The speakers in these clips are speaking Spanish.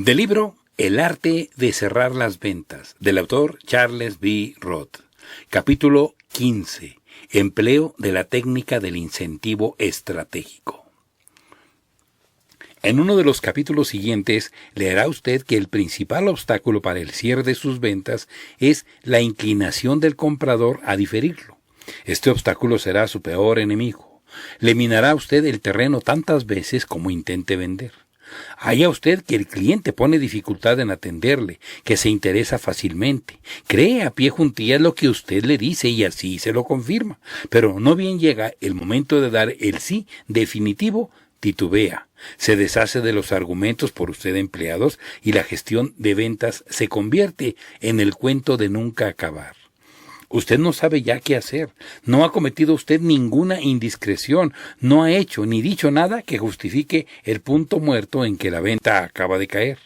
Del libro El arte de cerrar las ventas, del autor Charles B. Roth. Capítulo 15. Empleo de la técnica del incentivo estratégico. En uno de los capítulos siguientes leerá usted que el principal obstáculo para el cierre de sus ventas es la inclinación del comprador a diferirlo. Este obstáculo será su peor enemigo. Le minará a usted el terreno tantas veces como intente vender. Halla usted que el cliente pone dificultad en atenderle, que se interesa fácilmente, cree a pie juntillas lo que usted le dice y así se lo confirma, pero no bien llega el momento de dar el sí definitivo, titubea, se deshace de los argumentos por usted empleados y la gestión de ventas se convierte en el cuento de nunca acabar. Usted no sabe ya qué hacer, no ha cometido usted ninguna indiscreción, no ha hecho ni dicho nada que justifique el punto muerto en que la venta acaba de caer.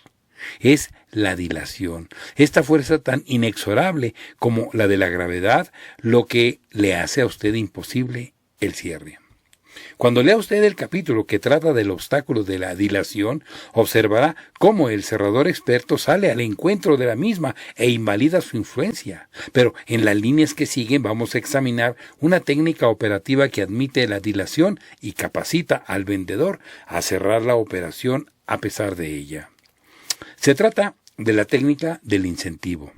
Es la dilación, esta fuerza tan inexorable como la de la gravedad, lo que le hace a usted imposible el cierre. Cuando lea usted el capítulo que trata del obstáculo de la dilación, observará cómo el cerrador experto sale al encuentro de la misma e invalida su influencia. Pero en las líneas que siguen vamos a examinar una técnica operativa que admite la dilación y capacita al vendedor a cerrar la operación a pesar de ella. Se trata de la técnica del incentivo.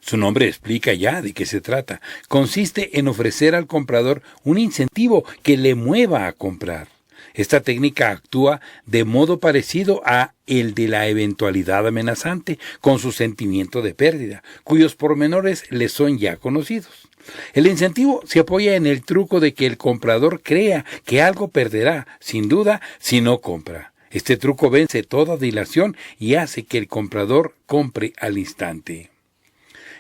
Su nombre explica ya de qué se trata. Consiste en ofrecer al comprador un incentivo que le mueva a comprar. Esta técnica actúa de modo parecido a el de la eventualidad amenazante, con su sentimiento de pérdida, cuyos pormenores le son ya conocidos. El incentivo se apoya en el truco de que el comprador crea que algo perderá, sin duda, si no compra. Este truco vence toda dilación y hace que el comprador compre al instante.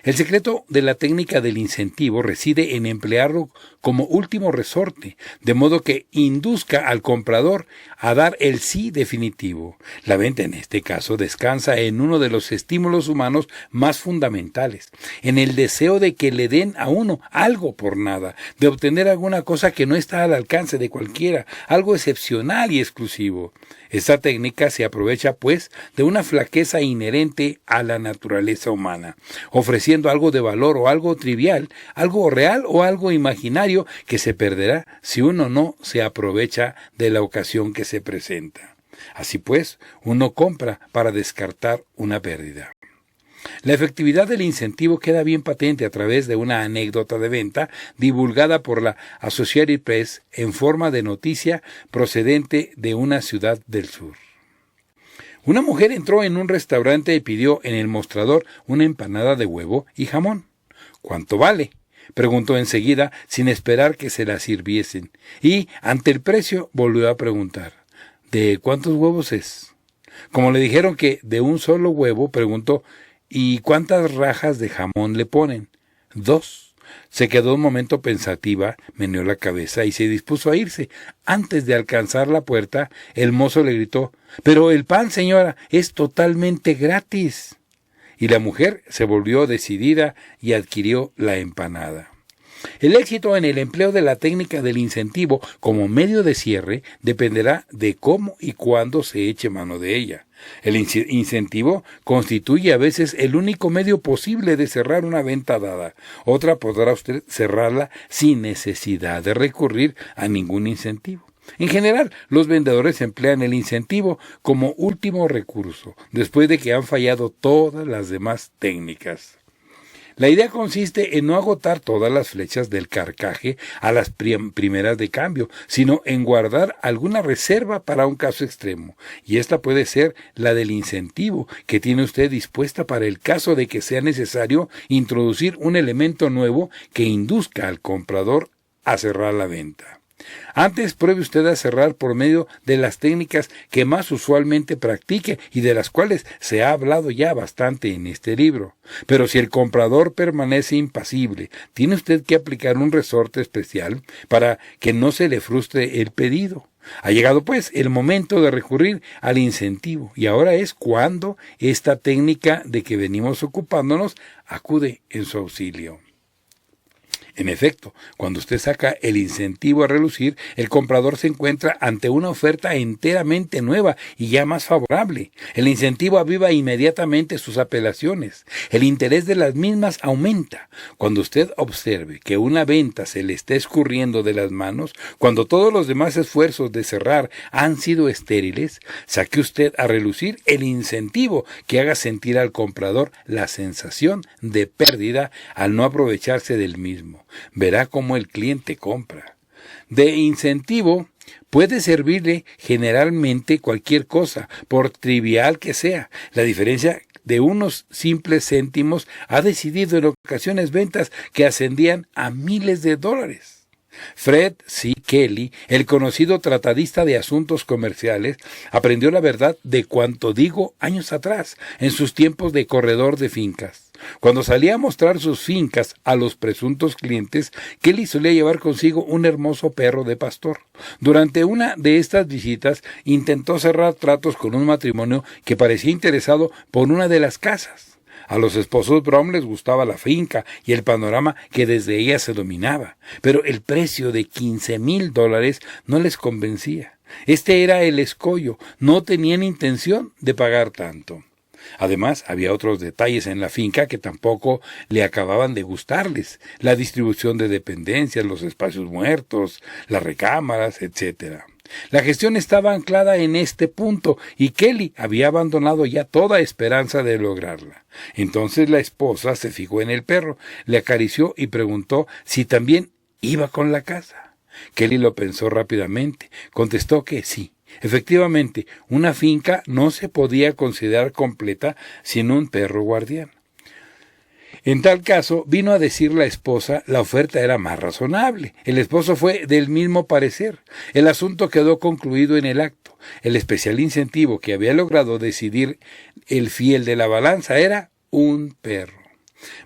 El secreto de la técnica del incentivo reside en emplearlo como último resorte, de modo que induzca al comprador a dar el sí definitivo. La venta en este caso descansa en uno de los estímulos humanos más fundamentales, en el deseo de que le den a uno algo por nada, de obtener alguna cosa que no está al alcance de cualquiera, algo excepcional y exclusivo. Esta técnica se aprovecha, pues, de una flaqueza inherente a la naturaleza humana, ofreciendo algo de valor o algo trivial, algo real o algo imaginario que se perderá si uno no se aprovecha de la ocasión que se presenta. Así pues, uno compra para descartar una pérdida. La efectividad del incentivo queda bien patente a través de una anécdota de venta divulgada por la Associated Press en forma de noticia procedente de una ciudad del sur. Una mujer entró en un restaurante y pidió en el mostrador una empanada de huevo y jamón. ¿Cuánto vale?, preguntó enseguida sin esperar que se la sirviesen, y ante el precio volvió a preguntar: ¿de cuántos huevos es? Como le dijeron que de un solo huevo, preguntó: ¿y cuántas rajas de jamón le ponen? 2. Se quedó un momento pensativa, meneó la cabeza y se dispuso a irse. Antes de alcanzar la puerta, el mozo le gritó: «Pero el pan, señora, es totalmente gratis». Y la mujer se volvió decidida y adquirió la empanada. El éxito en el empleo de la técnica del incentivo como medio de cierre dependerá de cómo y cuándo se eche mano de ella. El incentivo constituye a veces el único medio posible de cerrar una venta dada. Otra podrá usted cerrarla sin necesidad de recurrir a ningún incentivo. En general, los vendedores emplean el incentivo como último recurso, después de que han fallado todas las demás técnicas. La idea consiste en no agotar todas las flechas del carcaje a las primeras de cambio, sino en guardar alguna reserva para un caso extremo, y esta puede ser la del incentivo que tiene usted dispuesta para el caso de que sea necesario introducir un elemento nuevo que induzca al comprador a cerrar la venta. Antes pruebe usted a cerrar por medio de las técnicas que más usualmente practique y de las cuales se ha hablado ya bastante en este libro. Pero si el comprador permanece impasible, tiene usted que aplicar un resorte especial para que no se le frustre el pedido. Ha llegado pues el momento de recurrir al incentivo, y ahora es cuando esta técnica de que venimos ocupándonos acude en su auxilio. En efecto, cuando usted saca el incentivo a relucir, el comprador se encuentra ante una oferta enteramente nueva y ya más favorable. El incentivo aviva inmediatamente sus apelaciones. El interés de las mismas aumenta. Cuando usted observe que una venta se le está escurriendo de las manos, cuando todos los demás esfuerzos de cerrar han sido estériles, saque usted a relucir el incentivo que haga sentir al comprador la sensación de pérdida al no aprovecharse del mismo. Verá cómo el cliente compra. De incentivo puede servirle generalmente cualquier cosa, por trivial que sea. La diferencia de unos simples céntimos ha decidido en ocasiones ventas que ascendían a miles de dólares. Fred C. Kelly, el conocido tratadista de asuntos comerciales, aprendió la verdad de cuanto digo años atrás, en sus tiempos de corredor de fincas. Cuando salía a mostrar sus fincas a los presuntos clientes, Kelly solía llevar consigo un hermoso perro de pastor. Durante una de estas visitas, intentó cerrar tratos con un matrimonio que parecía interesado por una de las casas. A los esposos Brown les gustaba la finca y el panorama que desde ella se dominaba, pero el precio de $15,000 no les convencía. Este era el escollo, no tenían intención de pagar tanto. Además, había otros detalles en la finca que tampoco le acababan de gustarles: la distribución de dependencias, los espacios muertos, las recámaras, etc. La gestión estaba anclada en este punto y Kelly había abandonado ya toda esperanza de lograrla. Entonces la esposa se fijó en el perro, le acarició y preguntó si también iba con la casa. Kelly lo pensó rápidamente, contestó que sí. Efectivamente, una finca no se podía considerar completa sin un perro guardián. En tal caso, vino a decir la esposa, la oferta era más razonable. El esposo fue del mismo parecer. El asunto quedó concluido en el acto. El especial incentivo que había logrado decidir el fiel de la balanza era un perro.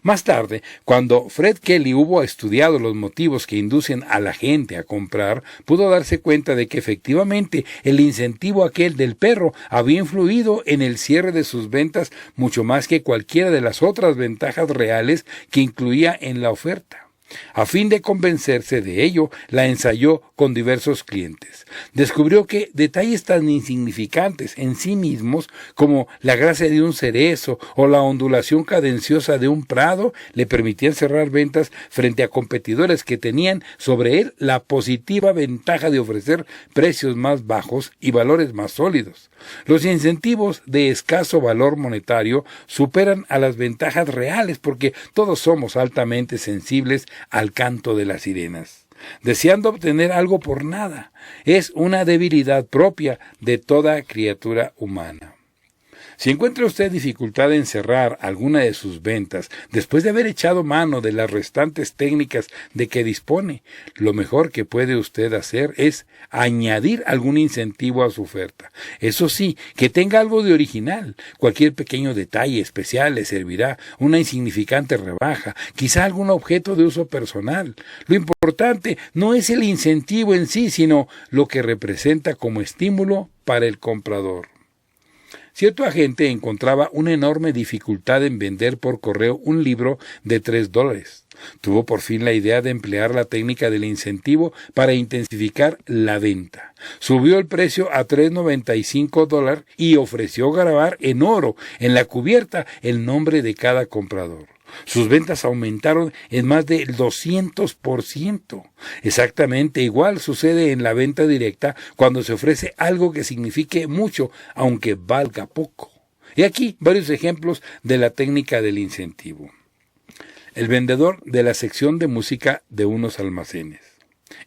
Más tarde, cuando Fred Kelly hubo estudiado los motivos que inducen a la gente a comprar, pudo darse cuenta de que efectivamente el incentivo aquel del perro había influido en el cierre de sus ventas mucho más que cualquiera de las otras ventajas reales que incluía en la oferta. A fin de convencerse de ello, la ensayó con diversos clientes. Descubrió que detalles tan insignificantes en sí mismos como la gracia de un cerezo o la ondulación cadenciosa de un prado le permitían cerrar ventas frente a competidores que tenían sobre él la positiva ventaja de ofrecer precios más bajos y valores más sólidos. Los incentivos de escaso valor monetario superan a las ventajas reales porque todos somos altamente sensibles al canto de las sirenas, deseando obtener algo por nada. Es una debilidad propia de toda criatura humana. Si encuentra usted dificultad en cerrar alguna de sus ventas después de haber echado mano de las restantes técnicas de que dispone, lo mejor que puede usted hacer es añadir algún incentivo a su oferta. Eso sí, que tenga algo de original. Cualquier pequeño detalle especial le servirá, una insignificante rebaja, quizá algún objeto de uso personal. Lo importante no es el incentivo en sí, sino lo que representa como estímulo para el comprador. Cierto agente encontraba una enorme dificultad en vender por correo un libro de $3. Tuvo por fin la idea de emplear la técnica del incentivo para intensificar la venta. Subió el precio a $3.95 y ofreció grabar en oro en la cubierta el nombre de cada comprador. Sus ventas aumentaron en más del 200%. Exactamente igual sucede en la venta directa cuando se ofrece algo que signifique mucho, aunque valga poco. Y aquí varios ejemplos de la técnica del incentivo. El vendedor de la sección de música de unos almacenes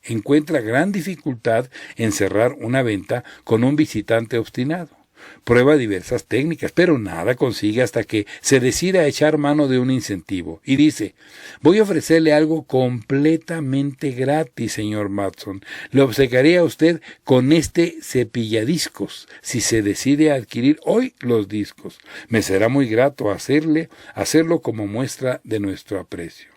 encuentra gran dificultad en cerrar una venta con un visitante obstinado. Prueba diversas técnicas, pero nada consigue hasta que se decide a echar mano de un incentivo y dice: voy a ofrecerle algo completamente gratis, señor Matson. Le obsequiaré a usted con este cepilladiscos si se decide a adquirir hoy los discos. Me será muy grato hacerlo como muestra de nuestro aprecio.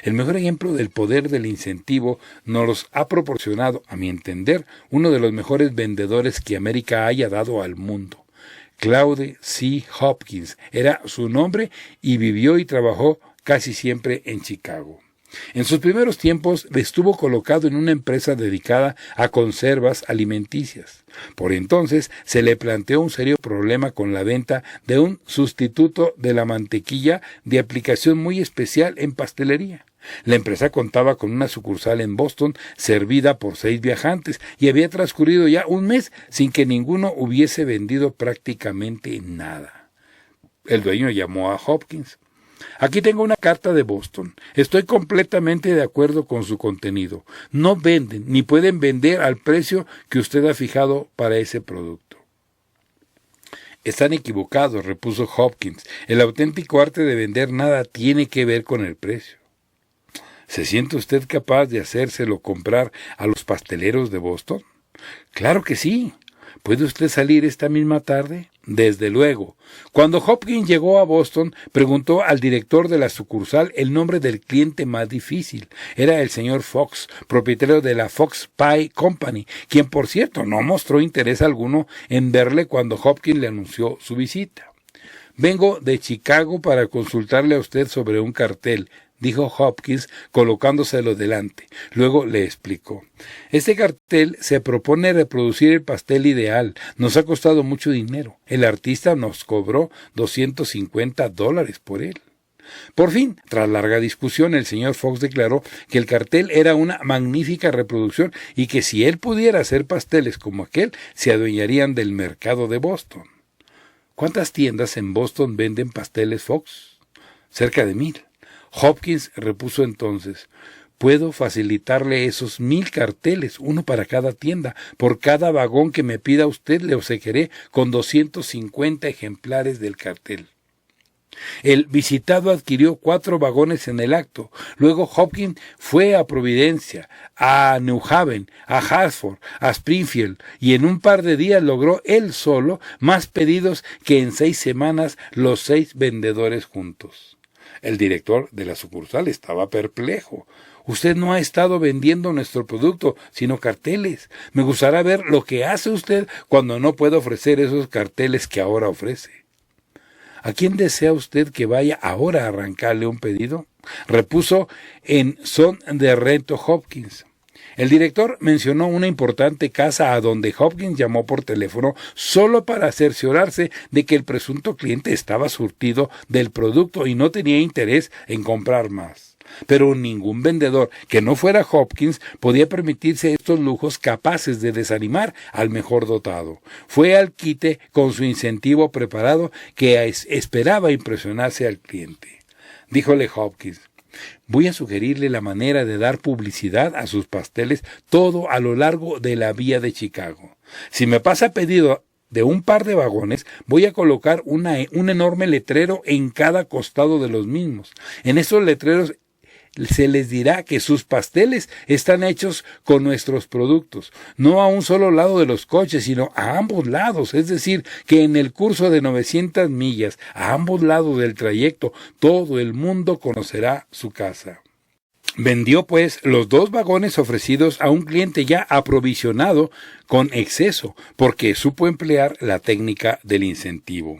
El mejor ejemplo del poder del incentivo nos los ha proporcionado, a mi entender, uno de los mejores vendedores que América haya dado al mundo. Claude C. Hopkins era su nombre y vivió y trabajó casi siempre en Chicago. En sus primeros tiempos estuvo colocado en una empresa dedicada a conservas alimenticias. Por entonces se le planteó un serio problema con la venta de un sustituto de la mantequilla de aplicación muy especial en pastelería. La empresa contaba con una sucursal en Boston servida por 6 viajantes y había transcurrido ya un mes sin que ninguno hubiese vendido prácticamente nada. El dueño llamó a Hopkins. Aquí tengo una carta de Boston. Estoy completamente de acuerdo con su contenido. No venden ni pueden vender al precio que usted ha fijado para ese producto. Están equivocados, repuso Hopkins. El auténtico arte de vender nada tiene que ver con el precio. ¿Se siente usted capaz de hacérselo comprar a los pasteleros de Boston? Claro que sí. ¿Puede usted salir esta misma tarde? Desde luego. Cuando Hopkins llegó a Boston, preguntó al director de la sucursal el nombre del cliente más difícil. Era el señor Fox, propietario de la Fox Pie Company, quien por cierto no mostró interés alguno en verle cuando Hopkins le anunció su visita. Vengo de Chicago para consultarle a usted sobre un cartel, dijo Hopkins colocándoselo delante. Luego le explicó. Este cartel se propone reproducir el pastel ideal. Nos ha costado mucho dinero. El artista nos cobró $250 por él. Por fin, tras larga discusión, el señor Fox declaró que el cartel era una magnífica reproducción y que si él pudiera hacer pasteles como aquel, se adueñarían del mercado de Boston. ¿Cuántas tiendas en Boston venden pasteles Fox? Cerca de 1000. Hopkins repuso entonces, puedo facilitarle esos 1000 carteles, uno para cada tienda. Por cada vagón que me pida usted le obsequiaré con 250 ejemplares del cartel. El visitado adquirió 4 vagones en el acto. Luego Hopkins fue a Providencia, a New Haven, a Hartford, a Springfield, y en un par de días logró él solo más pedidos que en 6 semanas los 6 vendedores juntos. El director de la sucursal estaba perplejo. Usted no ha estado vendiendo nuestro producto, sino carteles. Me gustaría ver lo que hace usted cuando no puede ofrecer esos carteles que ahora ofrece. ¿A quién desea usted que vaya ahora a arrancarle un pedido? Repuso en son de reto Hopkins. El director mencionó una importante casa a donde Hopkins llamó por teléfono solo para cerciorarse de que el presunto cliente estaba surtido del producto y no tenía interés en comprar más. Pero ningún vendedor que no fuera Hopkins podía permitirse estos lujos capaces de desanimar al mejor dotado. Fue al quite con su incentivo preparado que esperaba impresionarse al cliente. Díjole Hopkins, voy a sugerirle la manera de dar publicidad a sus pasteles todo a lo largo de la vía de Chicago. Si me pasa pedido de un par de vagones, voy a colocar un enorme letrero en cada costado de los mismos. En esos letreros se les dirá que sus pasteles están hechos con nuestros productos, no a un solo lado de los coches, sino a ambos lados, es decir, que en el curso de 900 millas, a ambos lados del trayecto, todo el mundo conocerá su casa. Vendió, pues, los 2 vagones ofrecidos a un cliente ya aprovisionado con exceso, porque supo emplear la técnica del incentivo.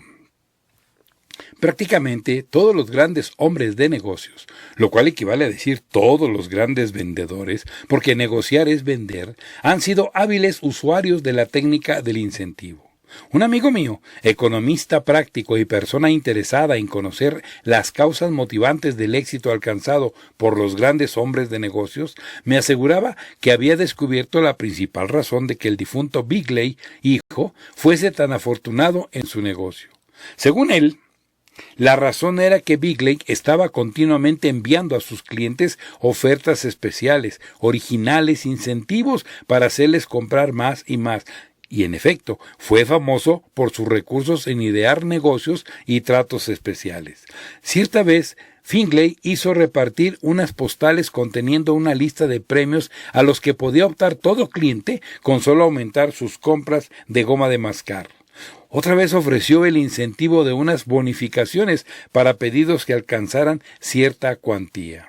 Prácticamente todos los grandes hombres de negocios, lo cual equivale a decir todos los grandes vendedores, porque negociar es vender, han sido hábiles usuarios de la técnica del incentivo. Un amigo mío, economista práctico y persona interesada en conocer las causas motivantes del éxito alcanzado por los grandes hombres de negocios, me aseguraba que había descubierto la principal razón de que el difunto Bigley, hijo, fuese tan afortunado en su negocio. Según él, la razón era que Bigley estaba continuamente enviando a sus clientes ofertas especiales, originales, incentivos para hacerles comprar más y más. Y en efecto, fue famoso por sus recursos en idear negocios y tratos especiales. Cierta vez, Finley hizo repartir unas postales conteniendo una lista de premios a los que podía optar todo cliente con solo aumentar sus compras de goma de mascar. Otra vez ofreció el incentivo de unas bonificaciones para pedidos que alcanzaran cierta cuantía.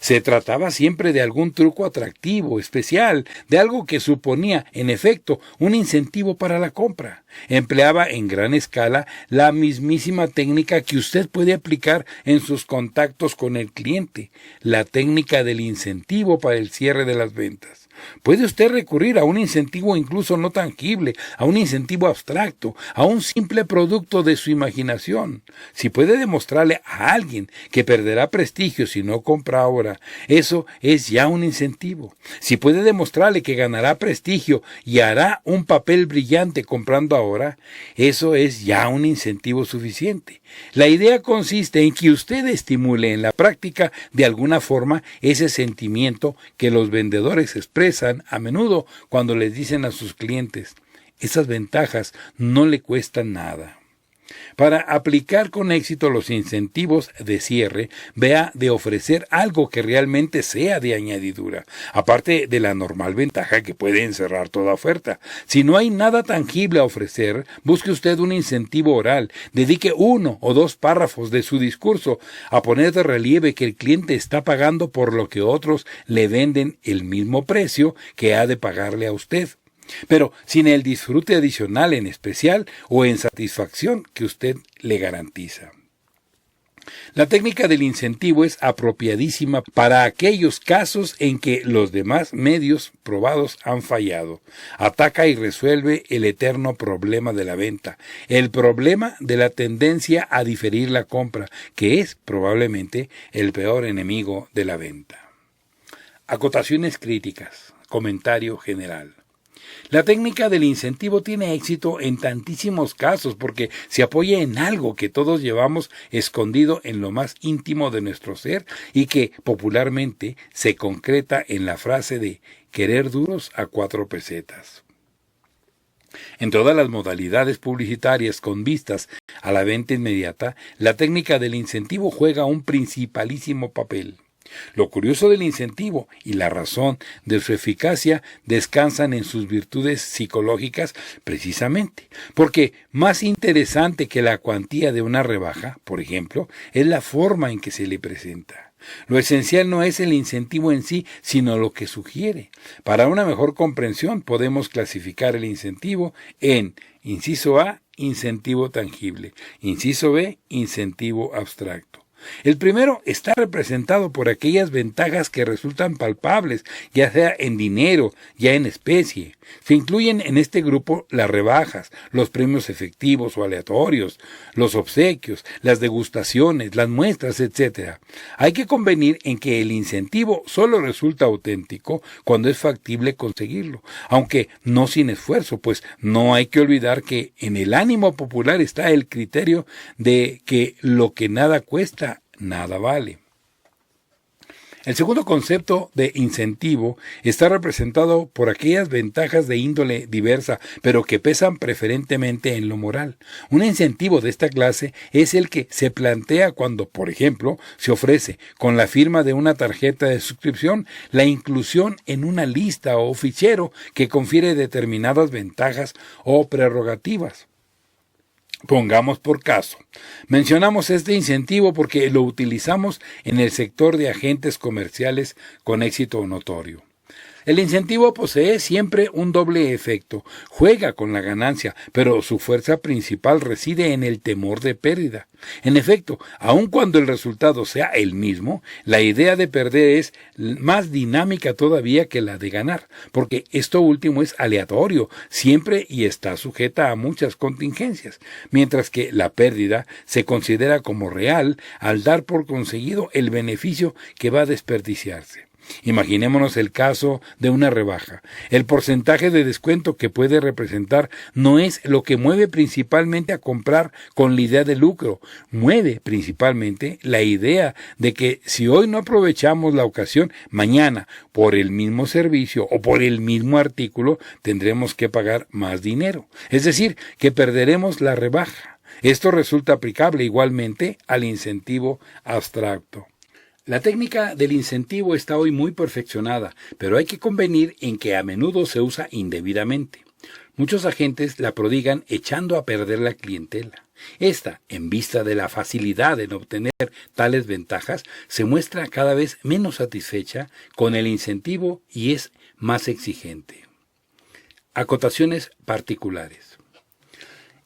Se trataba siempre de algún truco atractivo, especial, de algo que suponía, en efecto, un incentivo para la compra. Empleaba en gran escala la mismísima técnica que usted puede aplicar en sus contactos con el cliente, la técnica del incentivo para el cierre de las ventas. Puede usted recurrir a un incentivo incluso no tangible, a un incentivo abstracto, a un simple producto de su imaginación. Si puede demostrarle a alguien que perderá prestigio si no compra ahora, eso es ya un incentivo. Si puede demostrarle que ganará prestigio y hará un papel brillante comprando ahora, eso es ya un incentivo suficiente. La idea consiste en que usted estimule en la práctica de alguna forma ese sentimiento que los vendedores expresan a menudo cuando les dicen a sus clientes: esas ventajas no le cuestan nada. Para aplicar con éxito los incentivos de cierre, vea de ofrecer algo que realmente sea de añadidura, aparte de la normal ventaja que puede encerrar toda oferta. Si no hay nada tangible a ofrecer, busque usted un incentivo oral, dedique 1 o 2 párrafos de su discurso a poner de relieve que el cliente está pagando por lo que otros le venden el mismo precio que ha de pagarle a usted, pero sin el disfrute adicional en especial o en satisfacción que usted le garantiza. La técnica del incentivo es apropiadísima para aquellos casos en que los demás medios probados han fallado. Ataca y resuelve el eterno problema de la venta, el problema de la tendencia a diferir la compra, que es probablemente el peor enemigo de la venta. Acotaciones críticas. Comentario general. La técnica del incentivo tiene éxito en tantísimos casos porque se apoya en algo que todos llevamos escondido en lo más íntimo de nuestro ser y que popularmente se concreta en la frase de querer duros a 4 pesetas. En todas las modalidades publicitarias con vistas a la venta inmediata, la técnica del incentivo juega un principalísimo papel. Lo curioso del incentivo y la razón de su eficacia descansan en sus virtudes psicológicas precisamente, porque más interesante que la cuantía de una rebaja, por ejemplo, es la forma en que se le presenta. Lo esencial no es el incentivo en sí, sino lo que sugiere. Para una mejor comprensión podemos clasificar el incentivo en inciso A, incentivo tangible, inciso B, incentivo abstracto. El primero está representado por aquellas ventajas que resultan palpables, ya sea en dinero, ya en especie. Se incluyen en este grupo las rebajas, los premios efectivos o aleatorios, los obsequios, las degustaciones, las muestras, etc. Hay que convenir en que el incentivo solo resulta auténtico cuando es factible conseguirlo, aunque no sin esfuerzo, pues no hay que olvidar que en el ánimo popular está el criterio de que lo que nada cuesta, nada vale. El segundo concepto de incentivo está representado por aquellas ventajas de índole diversa, pero que pesan preferentemente en lo moral. Un incentivo de esta clase es el que se plantea cuando, por ejemplo, se ofrece, con la firma de una tarjeta de suscripción, la inclusión en una lista o fichero que confiere determinadas ventajas o prerrogativas. Pongamos por caso, mencionamos este incentivo porque lo utilizamos en el sector de agentes comerciales con éxito notorio. El incentivo posee siempre un doble efecto, juega con la ganancia, pero su fuerza principal reside en el temor de pérdida. En efecto, aun cuando el resultado sea el mismo, la idea de perder es más dinámica todavía que la de ganar, porque esto último es aleatorio, siempre y está sujeta a muchas contingencias, mientras que la pérdida se considera como real al dar por conseguido el beneficio que va a desperdiciarse. Imaginémonos el caso de una rebaja. El porcentaje de descuento que puede representar no es lo que mueve principalmente a comprar con la idea de lucro. Mueve principalmente la idea de que si hoy no aprovechamos la ocasión, mañana, por el mismo servicio o por el mismo artículo, tendremos que pagar más dinero. Es decir, que perderemos la rebaja. Esto resulta aplicable igualmente al incentivo abstracto. La técnica del incentivo está hoy muy perfeccionada, pero hay que convenir en que a menudo se usa indebidamente. Muchos agentes la prodigan echando a perder la clientela. Esta, en vista de la facilidad en obtener tales ventajas, se muestra cada vez menos satisfecha con el incentivo y es más exigente. Acotaciones particulares.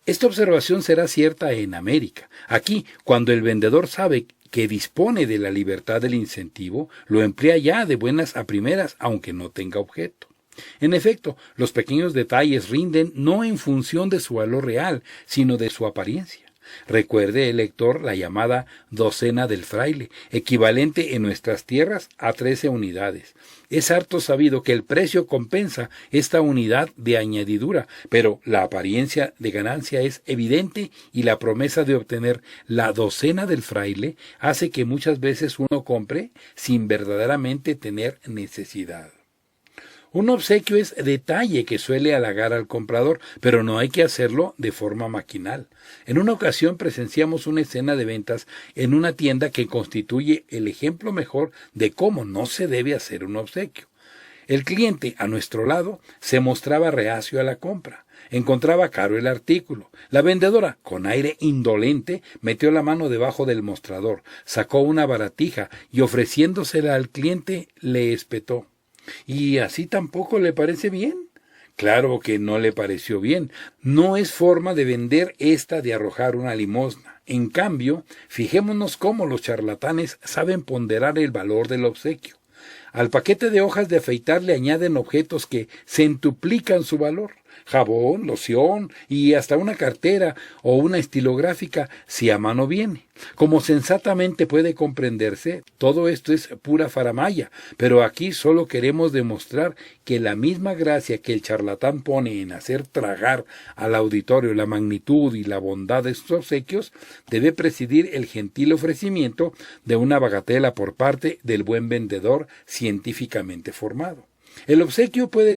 Esta observación será cierta en América. Aquí, cuando el vendedor sabe que dispone de la libertad del incentivo, lo emplea ya de buenas a primeras, aunque no tenga objeto. En efecto, los pequeños detalles rinden no en función de su valor real, sino de su apariencia. Recuerde el lector la llamada docena del fraile, equivalente en nuestras tierras a 13 unidades. Es harto sabido que el precio compensa esta unidad de añadidura, pero la apariencia de ganancia es evidente y la promesa de obtener la docena del fraile hace que muchas veces uno compre sin verdaderamente tener necesidad. Un obsequio es detalle que suele halagar al comprador, pero no hay que hacerlo de forma maquinal. En una ocasión presenciamos una escena de ventas en una tienda que constituye el ejemplo mejor de cómo no se debe hacer un obsequio. El cliente, a nuestro lado, se mostraba reacio a la compra. Encontraba caro el artículo. La vendedora, con aire indolente, metió la mano debajo del mostrador, sacó una baratija y ofreciéndosela al cliente le espetó: ¿Y así tampoco le parece bien? Claro que no le pareció bien. No es forma de vender esta de arrojar una limosna. En cambio, fijémonos cómo los charlatanes saben ponderar el valor del obsequio. Al paquete de hojas de afeitar le añaden objetos que centuplican su valor: jabón, loción y hasta una cartera o una estilográfica si a mano viene. Como sensatamente puede comprenderse, todo esto es pura faramalla, pero aquí solo queremos demostrar que la misma gracia que el charlatán pone en hacer tragar al auditorio la magnitud y la bondad de sus obsequios, debe presidir el gentil ofrecimiento de una bagatela por parte del buen vendedor científicamente formado. El obsequio puede